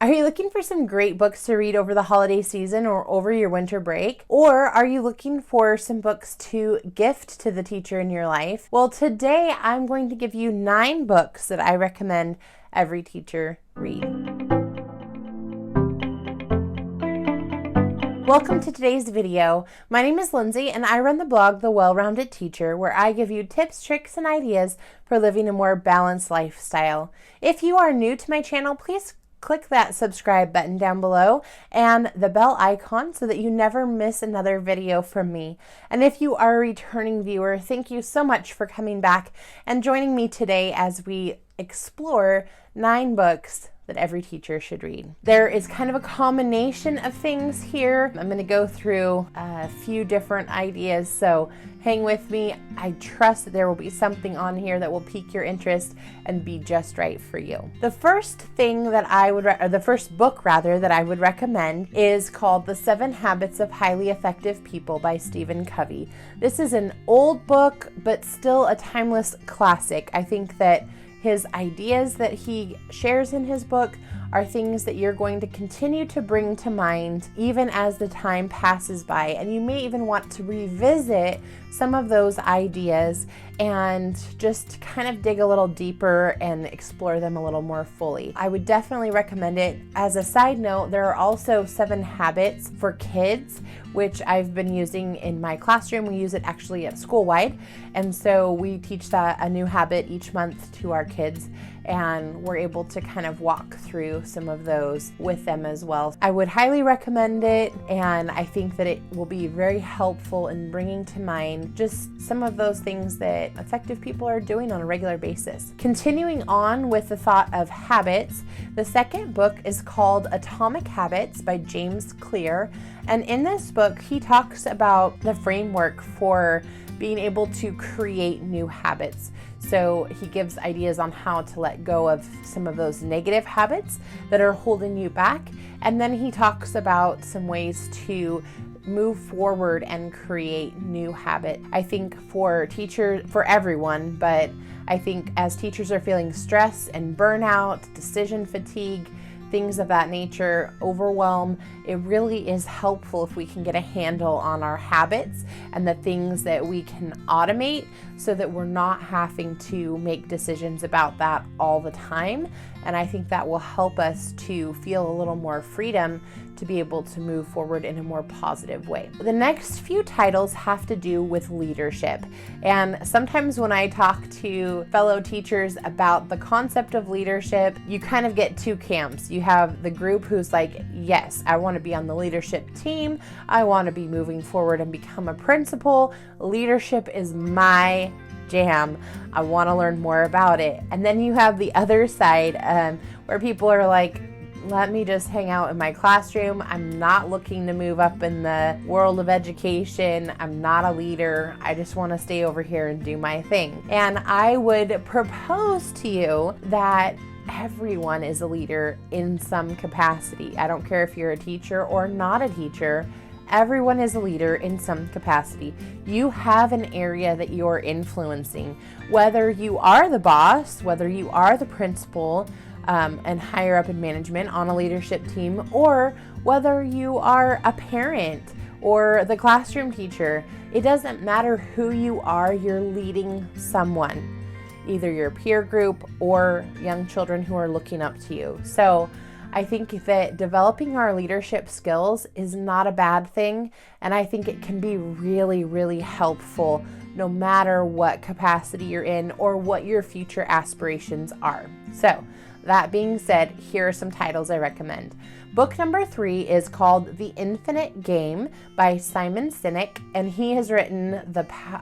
Are you looking for some great books to read over the holiday season or over your winter break? Or are you looking for some books to gift to the teacher in your life? Well, today I'm going to give you 9 books that I recommend every teacher read. Welcome to today's video. My name is Lindsay and I run the blog The Well-Rounded Teacher, where I give you tips, tricks, and ideas for living a more balanced lifestyle. If you are new to my channel, please click that subscribe button down below and the bell icon so that you never miss another video from me. And if you are a returning viewer, thank you so much for coming back and joining me today as we explore 9 books that every teacher should read. There is kind of a combination of things here. I'm going to go through a few different ideas, so hang with me. I trust that there will be something on here that will pique your interest and be just right for you. The first thing that I would, the first book rather, that I would recommend is called The 7 Habits of Highly Effective People by Stephen Covey. This is an old book, but still a timeless classic. I think that his ideas that he shares in his book are things that you're going to continue to bring to mind even as the time passes by. And you may even want to revisit some of those ideas and just kind of dig a little deeper and explore them a little more fully. I would definitely recommend it. As a side note, there are also 7 habits for kids, which I've been using in my classroom. We use it actually at school-wide. And so we teach that a new habit each month to our kids, and we're able to kind of walk through some of those with them as well. I would highly recommend it, and I think that it will be very helpful in bringing to mind just some of those things that effective people are doing on a regular basis. Continuing on with the thought of habits, the second book is called Atomic Habits by James Clear, and in this book he talks about the framework for being able to create new habits. So he gives ideas on how to let go of some of those negative habits that are holding you back. And then he talks about some ways to move forward and create new habits. I think for teachers, for everyone, but I think as teachers are feeling stress and burnout, decision fatigue, things of that nature, overwhelm, it really is helpful if we can get a handle on our habits and the things that we can automate so that we're not having to make decisions about that all the time. And I think that will help us to feel a little more freedom to be able to move forward in a more positive way. The next few titles have to do with leadership. And sometimes when I talk to fellow teachers about the concept of leadership, you kind of get 2 camps. You have the group who's like, yes, I want to be on the leadership team. I want to be moving forward and become a principal. Leadership is my jam. I want to learn more about it. And then you have the other side where people are like, let me just hang out in my classroom. I'm not looking to move up in the world of education. I'm not a leader. I just want to stay over here and do my thing. And I would propose to you that everyone is a leader in some capacity. I don't care if you're a teacher or not a teacher. Everyone is a leader in some capacity. You have an area that you're influencing. Whether you are the boss, whether you are the principal, and higher up in management on a leadership team, or whether you are a parent or the classroom teacher, it doesn't matter who you are, you're leading someone, either your peer group or young children who are looking up to you. So I think that developing our leadership skills is not a bad thing, and I think it can be really, really helpful no matter what capacity you're in or what your future aspirations are. So that being said, here are some titles I recommend. Book number 3 is called The Infinite Game by Simon Sinek, and he has written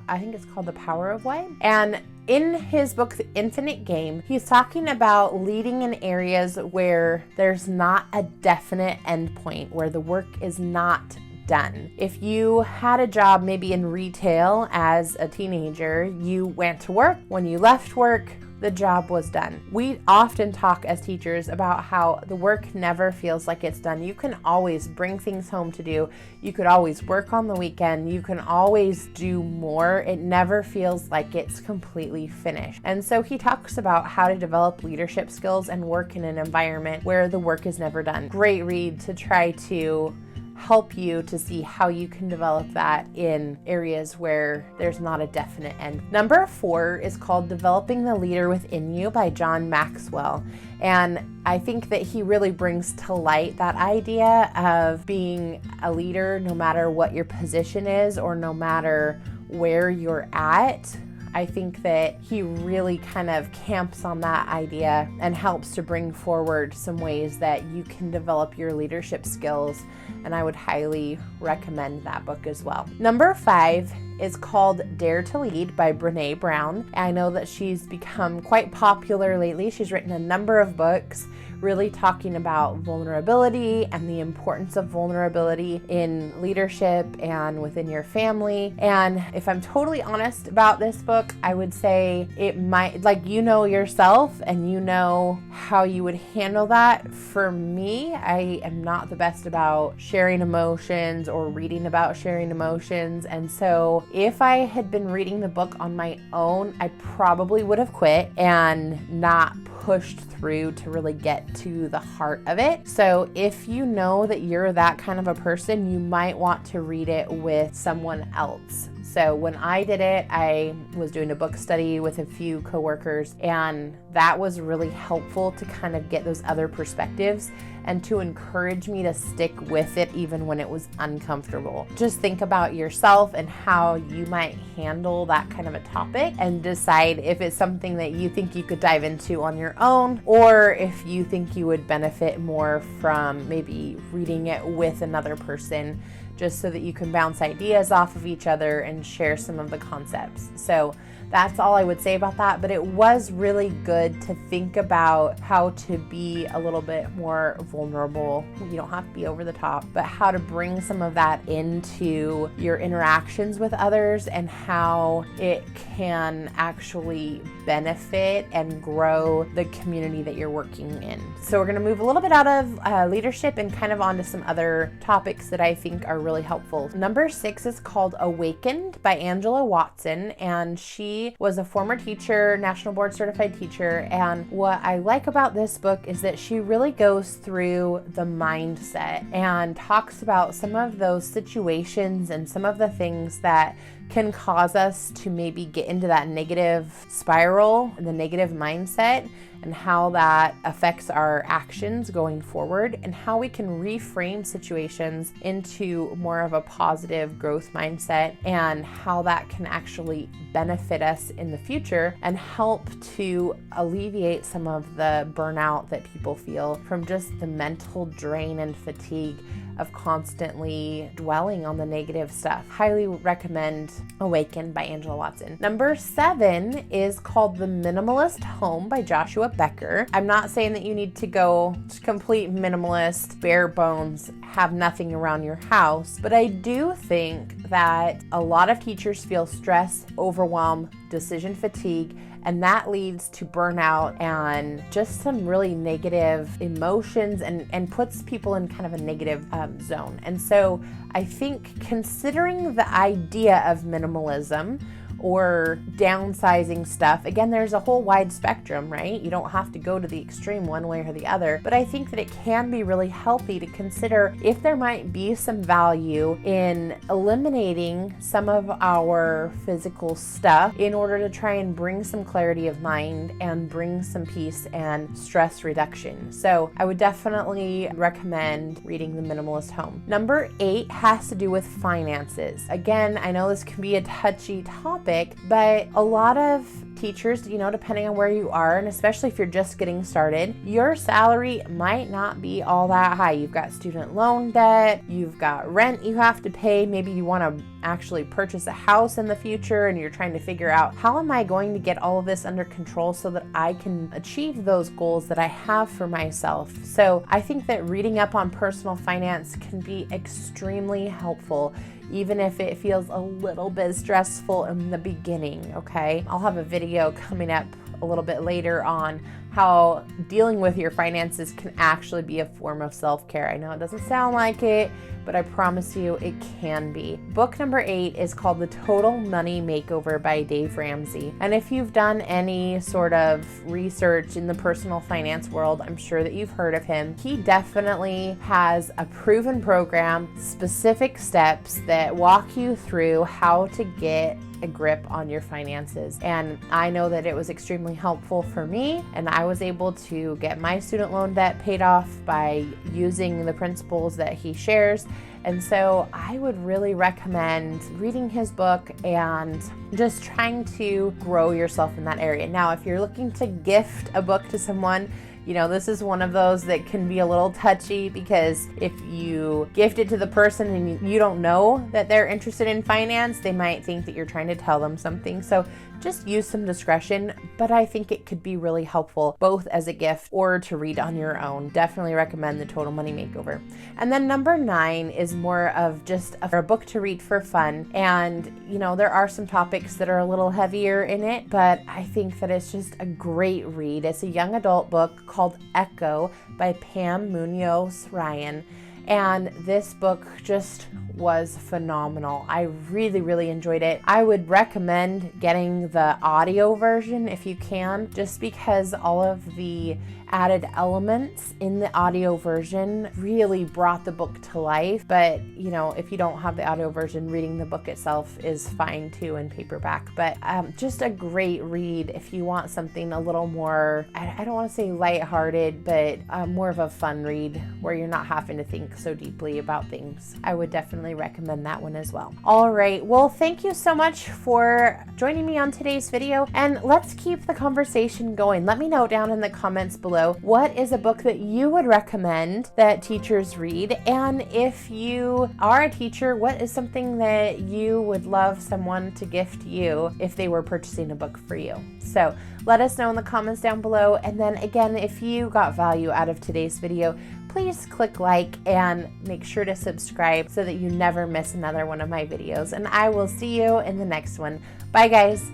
I think it's called The Power of Why. And in his book, The Infinite Game, he's talking about leading in areas where there's not a definite endpoint, where the work is not done. If you had a job maybe in retail as a teenager, you went to work. When you left work, the job was done. We often talk as teachers about how the work never feels like it's done. You can always bring things home to do. You could always work on the weekend. You can always do more. It never feels like it's completely finished. And so he talks about how to develop leadership skills and work in an environment where the work is never done. Great read to try to help you to see how you can develop that in areas where there's not a definite end. Number 4 is called Developing the Leader Within You by John Maxwell. And I think that he really brings to light that idea of being a leader no matter what your position is or no matter where you're at. I think that he really kind of camps on that idea and helps to bring forward some ways that you can develop your leadership skills. And I would highly recommend that book as well. Number 5 is called Dare to Lead by Brene Brown. I know that she's become quite popular lately. She's written a number of books really talking about vulnerability and the importance of vulnerability in leadership and within your family. And if I'm totally honest about this book, I would say it might, you know yourself and you know how you would handle that. For me, I am not the best about sharing emotions or reading about sharing emotions. And so if I had been reading the book on my own, I probably would have quit and not pushed through to really get to the heart of it. So if you know that you're that kind of a person, you might want to read it with someone else. So when I did it, I was doing a book study with a few coworkers, and that was really helpful to kind of get those other perspectives and to encourage me to stick with it even when it was uncomfortable. Just think about yourself and how you might handle that kind of a topic and decide if it's something that you think you could dive into on your own, or if you think you would benefit more from maybe reading it with another person, just so that you can bounce ideas off of each other and share some of the concepts. So that's all I would say about that, but it was really good to think about how to be a little bit more vulnerable. You don't have to be over the top, but how to bring some of that into your interactions with others and how it can actually benefit and grow the community that you're working in. So we're gonna move a little bit out of leadership and kind of onto some other topics that I think are really helpful. Number 6 is called Awakened by Angela Watson, and she was a former teacher, national board certified teacher. And what I like about this book is that she really goes through the mindset and talks about some of those situations and some of the things that can cause us to maybe get into that negative spiral and the negative mindset, and how that affects our actions going forward, and how we can reframe situations into more of a positive growth mindset, and how that can actually benefit us in the future and help to alleviate some of the burnout that people feel from just the mental drain and fatigue of constantly dwelling on the negative stuff. Highly recommend Awakened by Angela Watson. Number 7 is called The Minimalist Home by Joshua Becker. I'm not saying that you need to go complete minimalist, bare bones, have nothing around your house, but I do think that a lot of teachers feel stress, overwhelm, decision fatigue, and that leads to burnout and just some really negative emotions and puts people in kind of a negative zone. And so I think considering the idea of minimalism or downsizing stuff, again, there's a whole wide spectrum, right? You don't have to go to the extreme one way or the other, but I think that it can be really healthy to consider if there might be some value in eliminating some of our physical stuff in order to try and bring some clarity of mind and bring some peace and stress reduction. So I would definitely recommend reading The Minimalist Home. Number 8 has to do with finances. Again, I know this can be a touchy topic, but a lot of teachers, depending on where you are, and especially if you're just getting started, your salary might not be all that high. You've got student loan debt, you've got rent you have to pay, maybe you want to actually purchase a house in the future and you're trying to figure out, how am I going to get all of this under control so that I can achieve those goals that I have for myself? So I think that reading up on personal finance can be extremely helpful, even if it feels a little bit stressful in the beginning, okay? I'll have a video coming up a little bit later on how dealing with your finances can actually be a form of self-care. I know it doesn't sound like it, but I promise you it can be. Book number 8 is called The Total Money Makeover by Dave Ramsey. And if you've done any sort of research in the personal finance world, I'm sure that you've heard of him. He definitely has a proven program, specific steps that walk you through how to get a grip on your finances. And I know that it was extremely helpful for me, and I was able to get my student loan debt paid off by using the principles that he shares. And so I would really recommend reading his book and just trying to grow yourself in that area. Now, if you're looking to gift a book to someone, you know, this is one of those that can be a little touchy, because if you gift it to the person and you don't know that they're interested in finance, they might think that you're trying to tell them something. So just use some discretion, but I think it could be really helpful both as a gift or to read on your own. Definitely recommend The Total Money Makeover. And then number 9 is more of just a book to read for fun. And, you know, there are some topics that are a little heavier in it, but I think that it's just a great read. It's a young adult book called Echo by Pam Munoz Ryan. And this book just was phenomenal. I really, really enjoyed it. I would recommend getting the audio version if you can, just because all of the added elements in the audio version really brought the book to life. But, you know, if you don't have the audio version, reading the book itself is fine too in paperback. But just a great read if you want something a little more, I don't want to say lighthearted, but more of a fun read where you're not having to think so deeply about things. I would definitely recommend that one as well. All right. Well, thank you so much for joining me on today's video, and let's keep the conversation going. Let me know down in the comments below, what is a book that you would recommend that teachers read? And if you are a teacher, what is something that you would love someone to gift you if they were purchasing a book for you? So let us know in the comments down below. And then again, if you got value out of today's video, please click like and make sure to subscribe so that you never miss another one of my videos. And I will see you in the next one. Bye, guys.